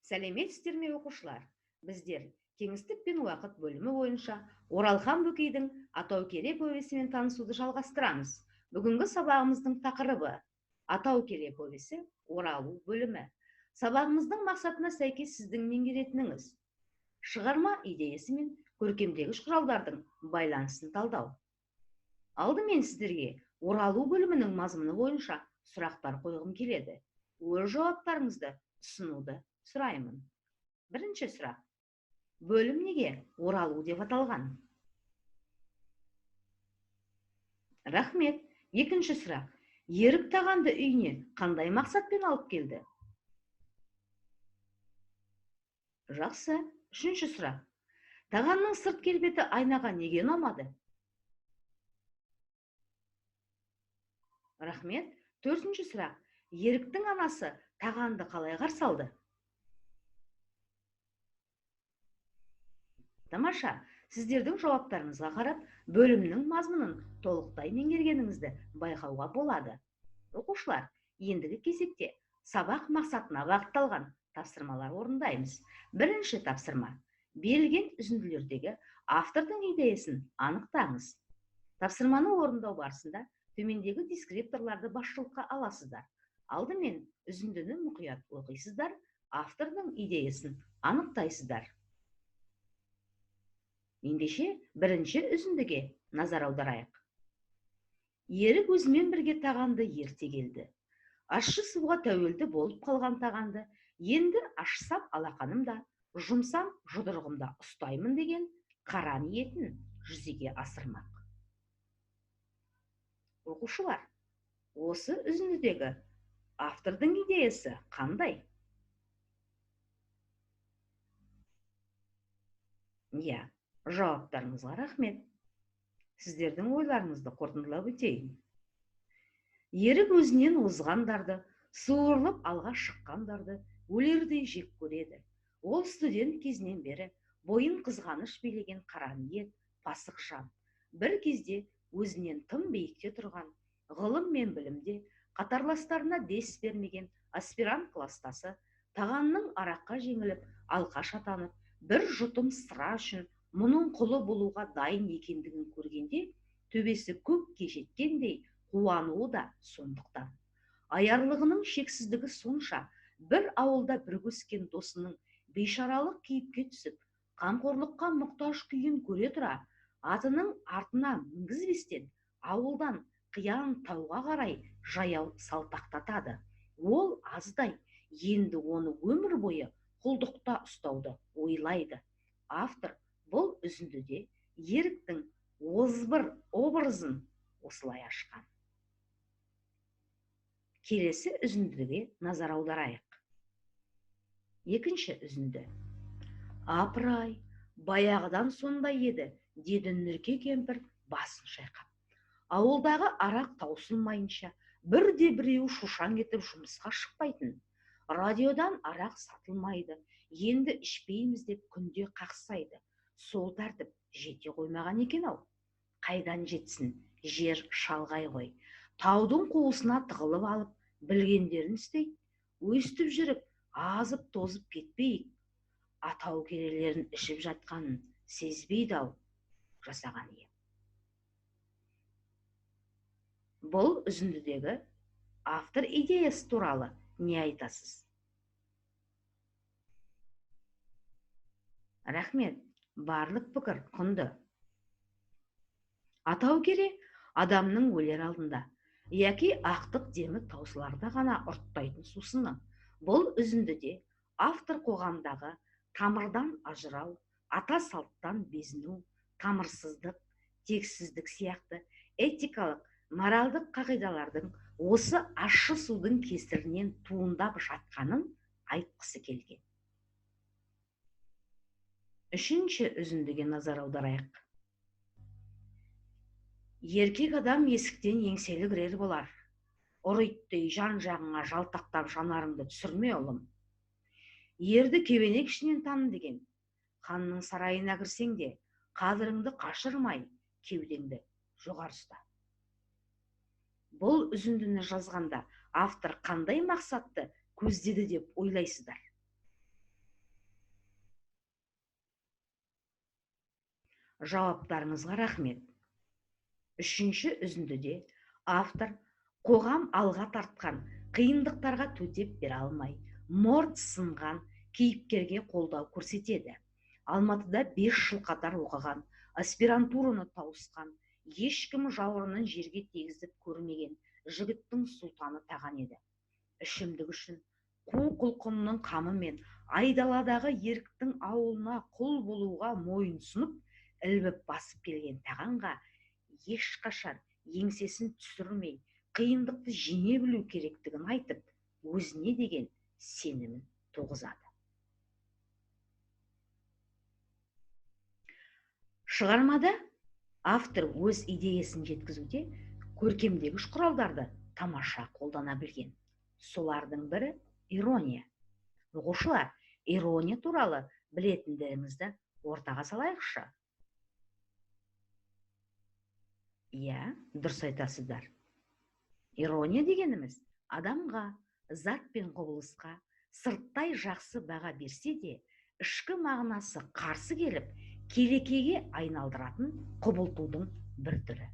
Сәлеметсіздер ме оқушылар? Біздер кеңістік пен уақыт бөлімі бойынша Оралхан Бөкейдің Атаукере повесімен танысуды жалғастырамыз. Бүгінгі сабағымыздың тақырыбы Атаукере повесі оралу бөлімі. Сабағымыздың мақсатына сәйкес сіздің меңгеретініңіз шығарма идеясы мен көркемдегіш құралдардың байланысын талдау. Алдымен сіздерге оралу бөлімінің мазмұны бойынша сұрақтар қойғым келеді. Өз жауаптарыңызды ұсынуды сұраймын. Бірінші сұрақ. Бөлім неге оралу деп аталған? Рахмет. Екінші сұрақ. Ерік тағанды үйіне қандай мақсатпен алып келді? Жақсы. Үшінші сұрақ. Тағанның сырт келбеті айнаға неге ұнамады? Рахмет. Төртінші сұрақ. Еріктің анасы тағанды қалай қарсы алды? Тамаша, сіздердің жауаптарыңызға қарап, бөлімнің мазмұнын толықтай меңгергеніңізді байқауға болады. Оқушылар, ендігі кезекте сабақ мақсатына бағытталған тапсырмалар орындаймыз. Бірінші тапсырма. Берілген үзінділердегі автордың идеясын анықтаңыз. Тапсырманы орындау барысында төмендегі дескрипторларды басшылыққа аласыздар. Алдымен үзіндіні мұқият оқисыздар, автордың идеясын анықтайсыздар. Ендеше бірінші үзіндіге назар аударайық. Ерік өзімен бірге тағанды ерте келді. Ащы суға тәуелді болып қалған тағанды енді ашсам алақанымда, жұмсам жұдырығымда ұстаймын деген қара ниетін жүзеге асырмақ. Оқушылар, осы үзіндідегі автордың идеясы қандай? Жауаптарыңызға рахмет. Сіздердің ойларыңызды қорытындылап өтейін. Ерік өзінен озғандарды, суырылып алға шыққандарды өлердей жек көреді. Ол студент кезінен бері бойын қызғаныш билеген қара ниет, пасық жан. Бір кезде өзінен тым биікте тұрған, ғылым мен білімде қатарластарына дес бермеген аспирант кластасы тағанның араққа жеңіліп, алқа шатанып, бір жұтым сыра үшін мұның құлы болуға дайын екендігін көргенде, төбесі көкке жеткендей қуануы да сондықтан. Аярлығының шексіздігі сонша, бір ауылда бірге өскен досының бейшаралық кейіпке түсіп, қамқорлыққа мұқтаж күйін көре тұра, атының артына мінгізбестен ауылдан қиян тауға қарай жаяу салпақтатады. Ол аздай, енді оны өмір бойы құлдықта ұстауды ойлайды. Автор бұл үзіндіде еріктің озбыр образын осылай ашқан. Келесі үзіндіге назар аударайық. Екінші үзінді. Апырай, баяғыдан сондай еді, деді Нұрке кемпір басын шайқап. Ауылдағы арақ таусылмайынша, бірде біреу шушаң етіп жұмысқа шықпайтын. Радиодан арақ сатылмайды, енді ішпейміз деп күнде қақсайды. Сол тәртіп жете қоймаған екен ау. Қайдан жетсін, жер шалғай ғой. Таудың қуысына тығылып алып, білгендерін істейді. Өстіп жүріп, азып тозып кетпейік. Атау керелерін ішіп жатқанын сезбейді ау, жасаған ем. Бұл үзіндідегі автор идеясы туралы не айтасыз? Рахмет, барлық пікір құнды. Атау кере адамның өлер алдында, яки ақтық демі таусыларда ғана ұрттайтын сусыны. Бұл үзіндіде автор қоғамдағы тамырдан ажырау, ата салттан безіну, тамырсыздық, тексіздік сияқты этикалық, моральдық қағидалардың осы ащы судың кесірінен туындап жатқанын айтқысы келген. Үшінші үзіндіге назар аударайық. Еркек адам есіктен еңселі кірер болар. Ұрыттей жан-жағыңа жалтақтап жанарыңды түсірме, ұлым. Ерді кебенек ішінен таны деген. Ханның сарайына кірсең де, қадіріңді қашырмай, кеудеңді жоғары ұста. Бұл үзіндіні жазғанда автор қандай мақсатты көздеді деп ойлайсыздар? Жауаптарыңызға рахмет. Үшінші үзіндіде автор қоғам алға тартқан қиындықтарға төтеп бере алмай, морд сынған кейіпкерге қолдау көрсетеді. Алматыда 5 жыл қатар оқыған, аспирантураны тауысқан, ешкім жауырынын жерге тегізіп көрмеген жігіттің сұлтаны таған еді. Ішімдік үшін қу құлқынның қамымен айдаладағы еріктің ауылына құл болуға мойынсұнып, ілбіп басып келген тағанға ешқашан еңсесін түсірмей, қиындықты жеңе білу керектігін айтып, өзіне деген сенімін туғызады. Шығармада автор өз идеясын жеткізуде көркемдегіш құралдарды тамаша қолдана білген. Солардың бірі ирония. Оқушылар, ирония туралы білетіндеріңізді ортаға салайықшы. Иә, дұрыс айтасыздар. Ирония дегеніміз адамға, зат пен құбылысқа сырттай жақсы баға берсе де, ішкі мағынасы қарсы келіп, келекеге айналдыратын құбылтудың бір түрі.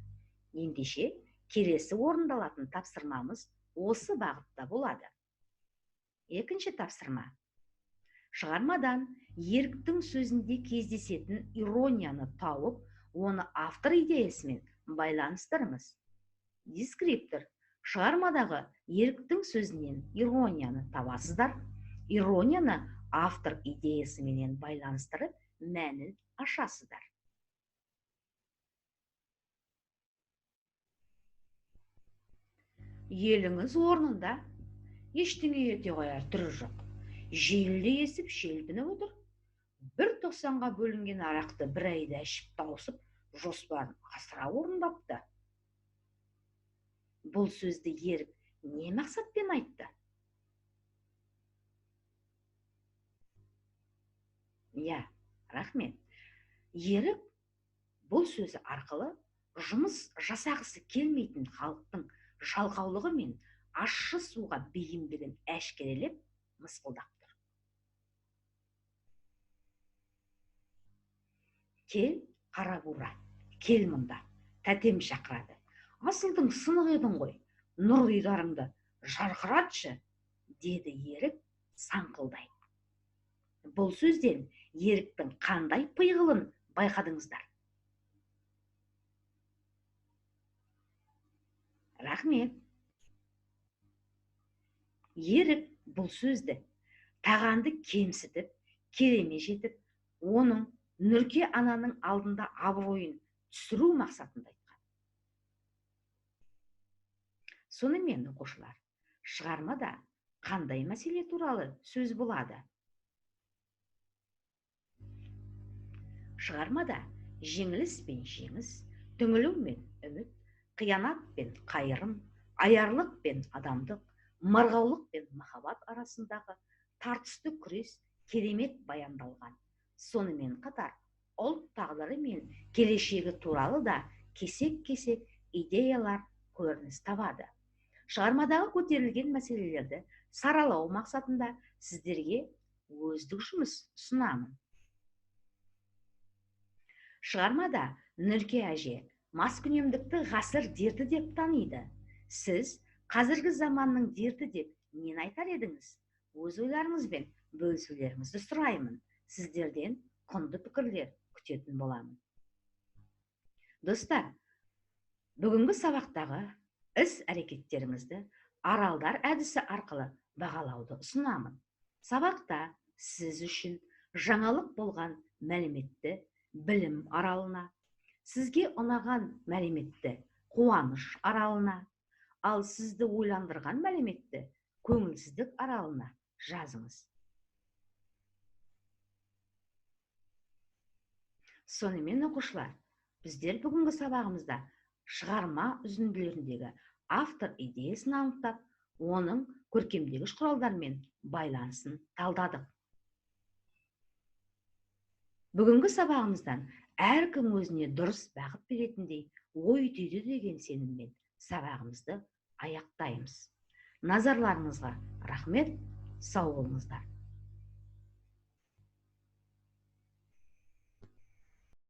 Ендеше, келесі орындалатын тапсырмамыз осы бағытта болады. Екінші тапсырма. Шығармадан еріктің сөзінде кездесетін иронияны тауып, оны автор идеясымен байланыстырыңыз. Дескриптор. Шығармадағы еріктің сөзінен иронияны табасыздар. Иронияны автор идеясымен байланыстырып, мәнін ашасыздар. Еліңіз орнында, ештеңе ете қояр түрі жоқ. Желді есіп желпініп отыр. 1.90-ға бөлінген арақты бір айда ішіп тауысып, жоспарын асыра орындапты. Бұл сөзді ерік не мақсатпен айтты? Я, рахмет. Ерік бұл сөзі арқылы жұмыс жасағысы келмейтін халықтың жалқаулығы мен ащы суға бейімдігін әшкерелеп мысқылдап тұр. Кел, қара бура, кел мұнда, тәтем шақырады. Асылдың сынық едің ғой, нұр дидарыңды жарқыратшы, деді ерік саңқылдай. Бұл сөзден еріктің қандай пиғылын байқадыңыздар? Рахмет. Ерік бұл сөзді тағанды кемсітіп, кереме жетіп, оның Нұрке ананың алдында абыройын түсіру мақсатында айтқан. Сонымен оқушылар, шығармада қандай мәселе туралы сөз болады? Шығармада жеңіліс пен жеңіс, түңілу мен үміт, қиянат пен қайырым, аярлық пен адамдық, марғаулық пен махаббат арасындағы тартысты күрес керемет баяндалған. Сонымен қатар, ұлт тағдыры мен келешегі туралы да кесек-кесек идеялар көрініс табады. Шығармадағы көтерілген мәселелерді саралау мақсатында сіздерге өздік жұмыс ұсынамын. Шығармада Нұрке әже маскүнемдікті ғасыр дерті деп таниды. Сіз қазіргі заманның дерті деп нені айтар едіңіз? Өз ойларыңызбен бөлісулеріңізді сұраймын. Сіздерден құнды пікірлер күтетін боламын. Достар, бүгінгі сабақтағы іс-әрекеттеріңізді аралдар әдісі арқылы бағалауды ұсынамын. Сабақта сіз үшін жаңалық болған мәліметті білім аралына, сізге ұнаған мәліметті қуаныш аралына, ал сізді ойландырған мәліметті көңілсіздік аралына жазыңыз. Сонымен оқушылар, біздер бүгінгі сабағымызда шығарма үзінділеріндегі автор идеясын анықтап, оның көркемдегіш құралдармен байланысын талдадық. Бүгінгі сабағымыздан әркім өзіне дұрыс бағыт беретіндей ой түйді деген сеніммен сабағымызды аяқтаймыз. Назарларыңызға рахмет, сау болыңыздар.